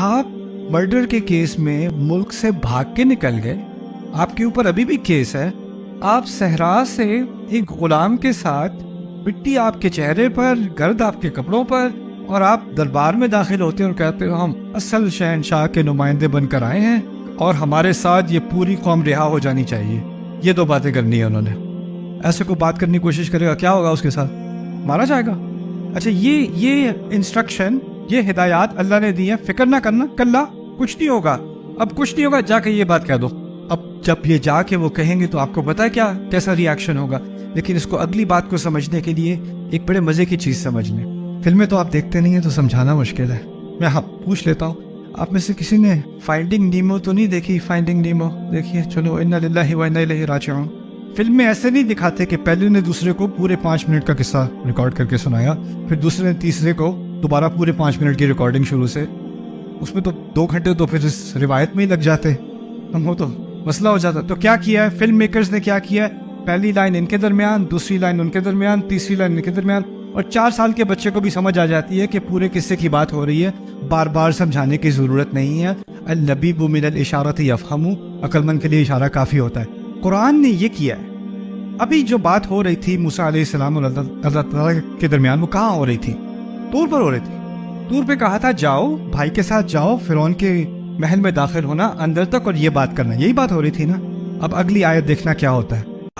آپ مرڈر کے کیس میں ملک سے بھاگ کے نکل گئے، آپ کے اوپر ابھی بھی کیس ہے، آپ صحرا سے ایک غلام کے ساتھ، مٹی آپ کے چہرے پر، گرد آپ کے کپڑوں پر، اور آپ دربار میں داخل ہوتے ہیں اور کہتے ہو ہم اصل شہنشاہ کے نمائندے بن کر آئے ہیں اور ہمارے ساتھ یہ پوری قوم رہا ہو جانی چاہیے۔ یہ دو باتیں کرنی ہے انہوں نے۔ ایسے کو بات کرنے کی کوشش کرے گا، کیا ہوگا اس کے ساتھ؟ مارا جائے گا۔ اچھا، یہ انسٹرکشن، یہ ہدایات اللہ نے دی ہیں، فکر نہ کرنا، کلا کچھ نہیں ہوگا، اب کچھ نہیں ہوگا، جا کے یہ بات کہہ دو۔ اب جب یہ جا کے وہ کہیں گے تو آپ کو پتا ہے کیسا ری ایکشن ہوگا۔ لیکن اس کو اگلی بات کو سمجھنے کے لیے ایک بڑے مزے کی چیز سمجھ لیں۔ فلمیں تو آپ دیکھتے نہیں ہیں تو سمجھانا مشکل ہے، میں پوچھ لیتا ہوں، آپ میں سے کسی نے فائنڈنگ نیمو تو نہیں دیکھی؟ فائنڈنگ نیمو دیکھیے، چلو انا للہ و انا الیہ راجعون۔ فلم میں ایسے نہیں دکھاتے کہ پہلے نے دوسرے کو پورے 5 منٹ کا قصہ ریکارڈ کر کے سنایا، پھر دوسرے نے تیسرے کو دوبارہ پورے 5 منٹ کی ریکارڈنگ شروع سے۔ اس میں تو 2 گھنٹے تو پھر اس روایت میں ہی لگ جاتے، وہ تو مسئلہ ہو جاتا۔ تو کیا کیا ہے فلم میکرز نے؟ کیا کیا ہے؟ پہلی لائن ان کے درمیان، دوسری لائن ان کے درمیان، تیسری لائن ان کے درمیان، اور 4 سال کے بچے کو بھی سمجھ آ جاتی ہے کہ پورے قصے کی بات ہو رہی ہے، بار بار سمجھانے کی ضرورت نہیں ہے۔ اللبیب من الاشارۃ یفہم، عقل مند کے لیے اشارہ کافی ہوتا ہے۔ قرآن نے یہ کیا ہے۔ ابھی جو بات ہو رہی تھی موسیٰ علیہ السلام اور اللہ تعالیٰ کے درمیان، وہ کہاں ہو رہی تھی؟ طور پر ہو رہی تھی۔ طور پہ کہا تھا جاؤ بھائی کے ساتھ، جاؤ فرعون کے محل میں داخل ہونا اندر تک اور یہ بات کرنا، یہی بات ہو رہی تھی نا۔ اب اگلی آیت دیکھنا کیا ہوتا ہے۔